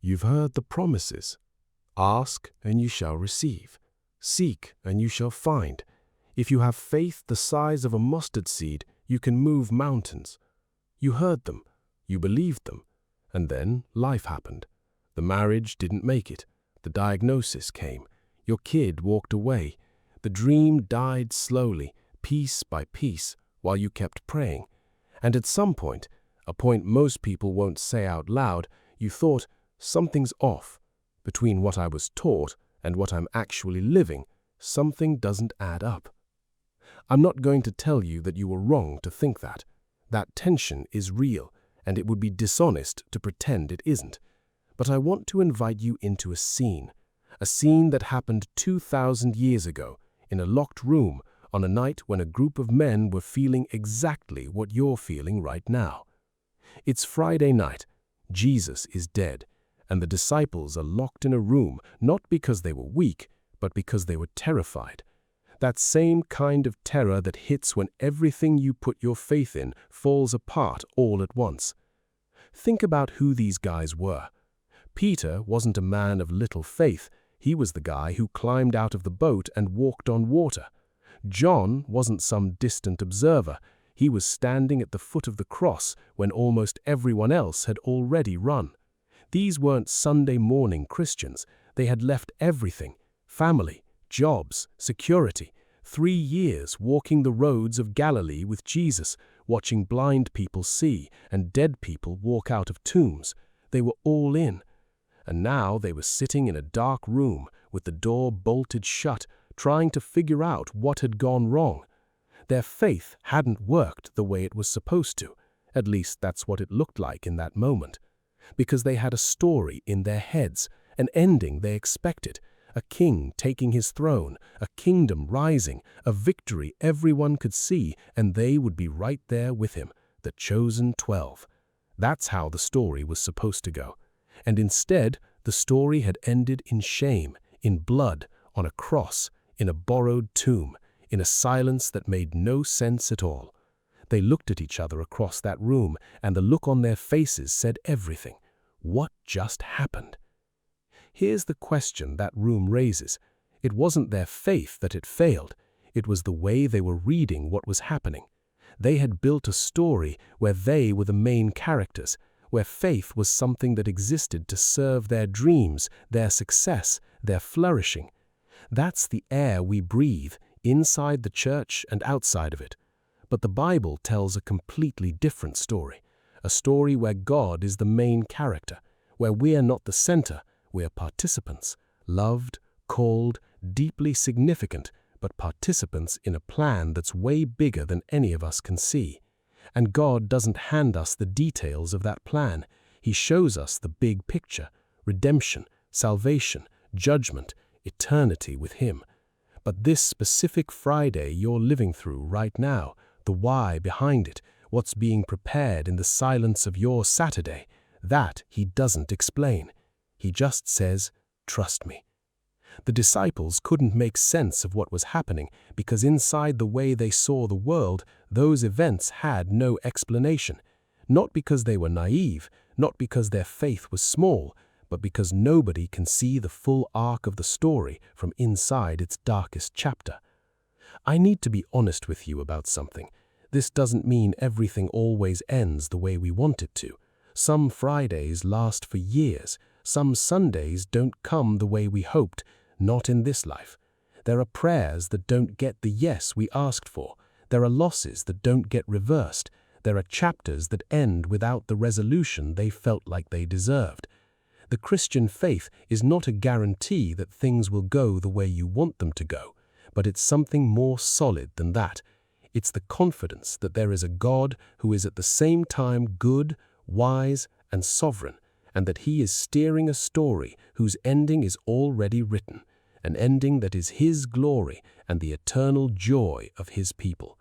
You've heard the promises. Ask, and you shall receive. Seek, and you shall find. If you have faith the size of a mustard seed, you can move mountains. You heard them. You believed them. And then life happened. The marriage didn't make it. The diagnosis came. Your kid walked away. The dream died slowly, piece by piece, while you kept praying. And at some point, a point most people won't say out loud, you thought, something's off. Between what I was taught and what I'm actually living, something doesn't add up. I'm not going to tell you that you were wrong to think that. That tension is real, and it would be dishonest to pretend it isn't. But I want to invite you into a scene that happened 2,000 years ago, in a locked room, on a night when a group of men were feeling exactly what you're feeling right now. It's Friday night. Jesus is dead, and the disciples are locked in a room, not because they were weak, but because they were terrified. That same kind of terror that hits when everything you put your faith in falls apart all at once. Think about who these guys were. Peter wasn't a man of little faith. He was the guy who climbed out of the boat and walked on water. John wasn't some distant observer. He was standing at the foot of the cross when almost everyone else had already run. These weren't Sunday morning Christians. They had left everything: family, jobs, security. 3 years walking the roads of Galilee with Jesus, watching blind people see and dead people walk out of tombs. They were all in. And now they were sitting in a dark room with the door bolted shut, trying to figure out what had gone wrong. Their faith hadn't worked the way it was supposed to. At least that's what it looked like in that moment. Because they had a story in their heads, an ending they expected, a king taking his throne, a kingdom rising, a victory everyone could see, and they would be right there with him, the chosen 12. That's how the story was supposed to go. And instead, the story had ended in shame, in blood, on a cross, in a borrowed tomb, in a silence that made no sense at all. They looked at each other across that room, and the look on their faces said everything. What just happened? Here's the question that room raises. It wasn't their faith that had failed. It was the way they were reading what was happening. They had built a story where they were the main characters, where faith was something that existed to serve their dreams, their success, their flourishing. That's the air we breathe, inside the church and outside of it. But the Bible tells a completely different story, a story where God is the main character, where we are not the center, we are participants, loved, called, deeply significant, but participants in a plan that's way bigger than any of us can see. And God doesn't hand us the details of that plan. He shows us the big picture: redemption, salvation, judgment, eternity with Him. But this specific Friday you're living through right now, the why behind it, what's being prepared in the silence of your Saturday, that He doesn't explain. He just says, "Trust me." The disciples couldn't make sense of what was happening because inside the way they saw the world, those events had no explanation. Not because they were naive, not because their faith was small, but because nobody can see the full arc of the story from inside its darkest chapter. I need to be honest with you about something. This doesn't mean everything always ends the way we want it to. Some Fridays last for years. Some Sundays don't come the way we hoped, not in this life. There are prayers that don't get the yes we asked for. There are losses that don't get reversed. There are chapters that end without the resolution they felt like they deserved. The Christian faith is not a guarantee that things will go the way you want them to go, but it's something more solid than that. It's the confidence that there is a God who is at the same time good, wise, and sovereign, and that He is steering a story whose ending is already written, an ending that is His glory and the eternal joy of His people.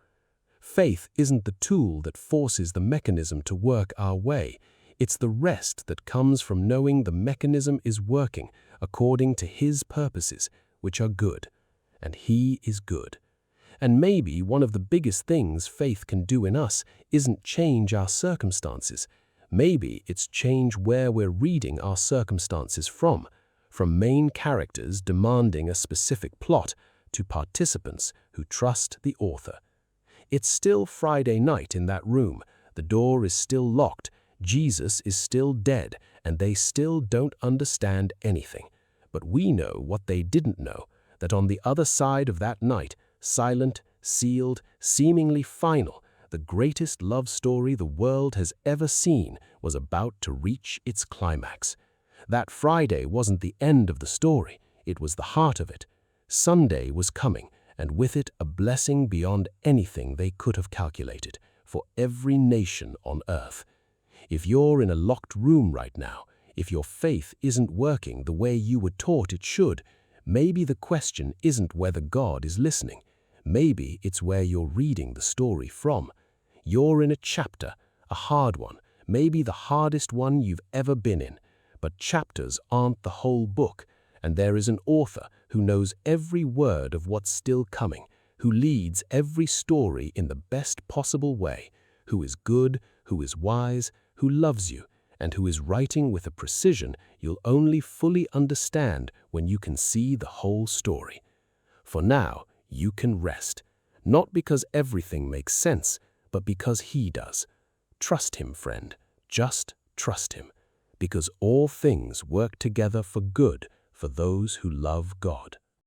Faith isn't the tool that forces the mechanism to work our way. It's the rest that comes from knowing the mechanism is working according to His purposes, which are good, and He is good. And maybe one of the biggest things faith can do in us isn't change our circumstances. Maybe it's change where we're reading our circumstances from main characters demanding a specific plot to participants who trust the author. It's still Friday night in that room, the door is still locked, Jesus is still dead, and they still don't understand anything. But we know what they didn't know, that on the other side of that night, silent, sealed, seemingly final, the greatest love story the world has ever seen was about to reach its climax. That Friday wasn't the end of the story, it was the heart of it. Sunday was coming, and with it a blessing beyond anything they could have calculated, for every nation on earth. If you're in a locked room right now, if your faith isn't working the way you were taught it should, maybe the question isn't whether God is listening. Maybe it's where you're reading the story from. You're in a chapter, a hard one, maybe the hardest one you've ever been in. But chapters aren't the whole book, and there is an author who knows every word of what's still coming, who leads every story in the best possible way, who is good, who is wise, who loves you, and who is writing with a precision you'll only fully understand when you can see the whole story. For now, you can rest, not because everything makes sense, but because he does. Trust him, friend, just trust him, because all things work together for good for those who love God.